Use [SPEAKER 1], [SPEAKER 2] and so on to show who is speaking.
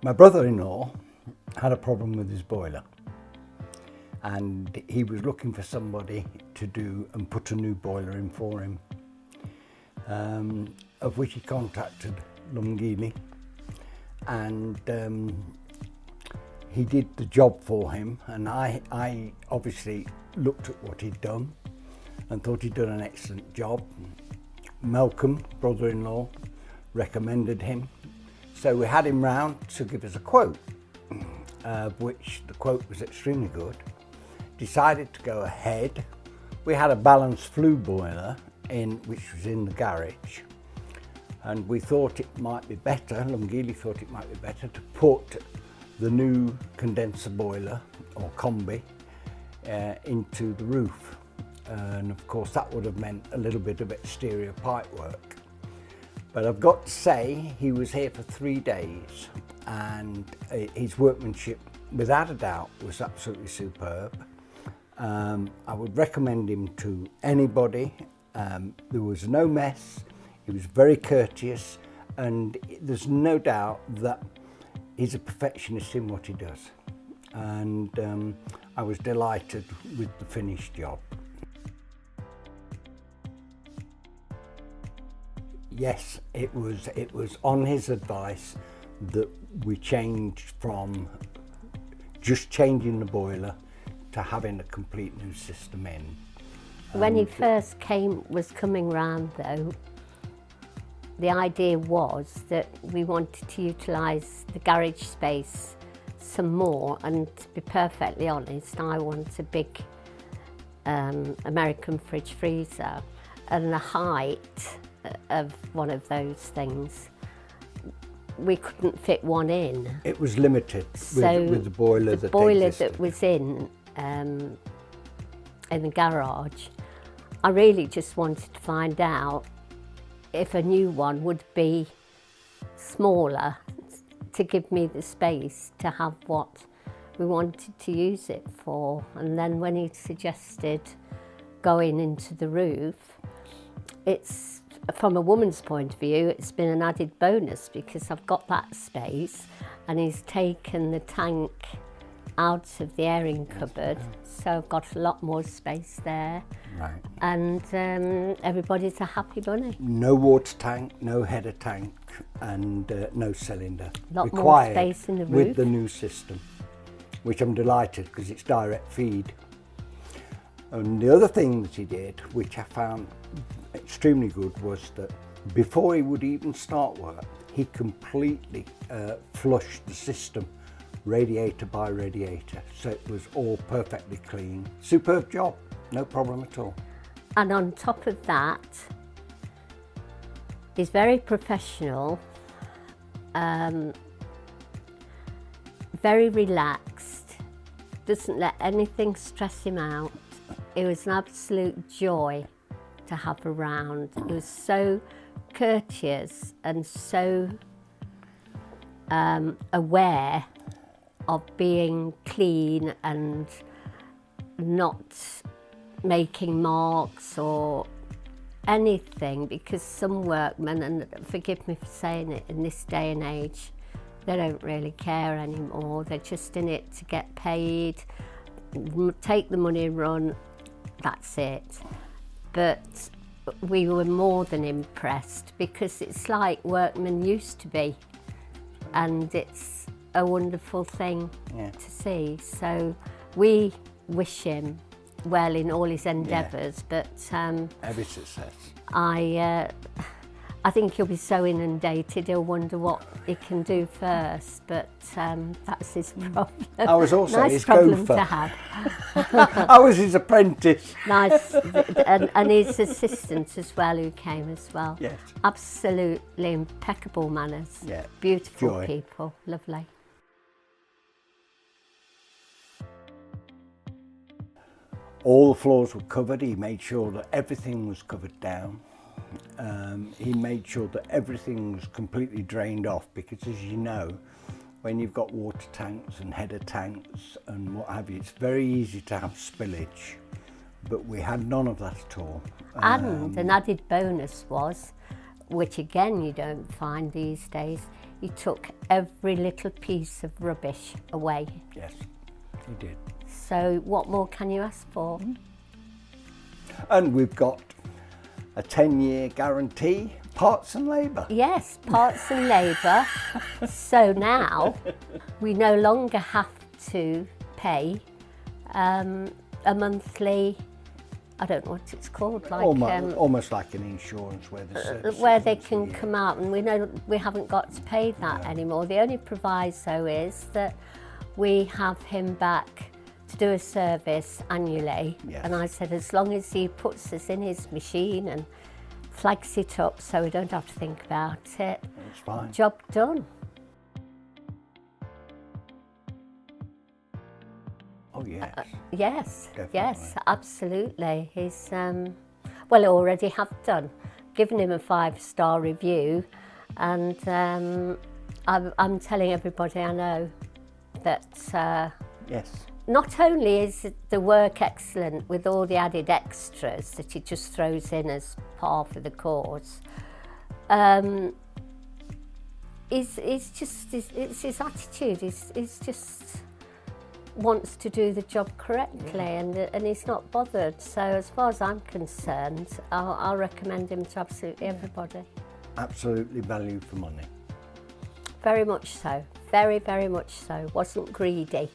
[SPEAKER 1] My brother-in-law had a problem with his boiler, and he was looking for somebody to do and put a new boiler in for him, of which he contacted Lumgeely, and he did the job for him. And I obviously looked at what he'd done and thought he'd done an excellent job. Malcolm, brother-in-law, recommended him. So we had him round to give us a quote, which the quote was extremely good. Decided to go ahead. We had a balanced flue boiler which was in the garage, and we thought it might be better, Lumgeely thought it might be better to put the new condenser boiler or combi into the roof. And of course that would have meant a little bit of exterior pipe work. But I've got to say, he was here for 3 days, and his workmanship, without a doubt, was absolutely superb. I would recommend him to anybody. There was no mess, he was very courteous, and there's no doubt that he's a perfectionist in what he does. And I was delighted with the finished job. Yes, it was on his advice that we changed from just changing the boiler to having a complete new system in.
[SPEAKER 2] When he first was coming round though, the idea was that we wanted to utilise the garage space some more, and to be perfectly honest, I want a big American fridge freezer, and the height of one of those things, we couldn't fit one in.
[SPEAKER 1] It was limited with the boiler
[SPEAKER 2] that was in the garage. I really just wanted to find out if a new one would be smaller to give me the space to have what we wanted to use it for. And then when he suggested going into the roof, it's, from a woman's point of view, it's been an added bonus because I've got that space, and he's taken the tank out of the airing cupboard, so I've got a lot more space there.
[SPEAKER 1] Right.
[SPEAKER 2] And everybody's a happy bunny.
[SPEAKER 1] No water tank, no header tank, and no cylinder.
[SPEAKER 2] Lot more space in the roof.
[SPEAKER 1] With the new system, which I'm delighted because it's direct feed. And the other thing that he did, which I found extremely good, was that before he would even start work, he completely flushed the system, radiator by radiator, so it was all perfectly clean. Superb job, no problem at all.
[SPEAKER 2] And on top of that, he's very professional, very relaxed, doesn't let anything stress him out. It was an absolute joy to have around. He was so courteous and so aware of being clean and not making marks or anything, because some workmen, and forgive me for saying it, in this day and age, they don't really care anymore. They're just in it to get paid, take the money and run, that's it. But we were more than impressed, because it's like workmen used to be, and it's a wonderful thing to see. So we wish him well in all his endeavours, but
[SPEAKER 1] every success.
[SPEAKER 2] I think he'll be so inundated he'll wonder what he can do first, but that's his problem.
[SPEAKER 1] I was also
[SPEAKER 2] nice
[SPEAKER 1] his
[SPEAKER 2] problem
[SPEAKER 1] gopher.
[SPEAKER 2] to have.
[SPEAKER 1] I was his apprentice.
[SPEAKER 2] Nice, and his assistant as well, who came as well.
[SPEAKER 1] Yes.
[SPEAKER 2] Absolutely impeccable manners.
[SPEAKER 1] Yeah.
[SPEAKER 2] Beautiful
[SPEAKER 1] Joy.
[SPEAKER 2] people, lovely.
[SPEAKER 1] All the floors were covered. He made sure that everything was covered down. He made sure that everything was completely drained off, because as you know, when you've got water tanks and header tanks and what have you, it's very easy to have spillage, but we had none of that at all.
[SPEAKER 2] And an added bonus was, which again you don't find these days. He took every little piece of rubbish away.
[SPEAKER 1] Yes, he did.
[SPEAKER 2] So what more can you ask for?
[SPEAKER 1] And we've got a 10-year guarantee, parts and labour.
[SPEAKER 2] Yes, parts and labour. So now we no longer have to pay a monthly, I don't know what it's called, like
[SPEAKER 1] almost like an insurance where the service
[SPEAKER 2] where they can come out, and we know we haven't got to pay that anymore. The only proviso is that we have him back to do a service annually.
[SPEAKER 1] Yes.
[SPEAKER 2] And I said, as long as he puts us in his machine and flags it up so we don't have to think about it,
[SPEAKER 1] It's fine.
[SPEAKER 2] job done.
[SPEAKER 1] Oh yes.
[SPEAKER 2] Yes,
[SPEAKER 1] Definitely.
[SPEAKER 2] yes, absolutely. He's, well, I already have done. Given him a 5-star review, and I'm telling everybody I know that
[SPEAKER 1] Yes.
[SPEAKER 2] not only is the work excellent with all the added extras that he just throws in as par for the course, it's his attitude. He's just wants to do the job correctly, and he's not bothered. So as far as I'm concerned, I'll recommend him to absolutely everybody.
[SPEAKER 1] Absolutely value for money.
[SPEAKER 2] Very much so. Very, very much so. Wasn't greedy.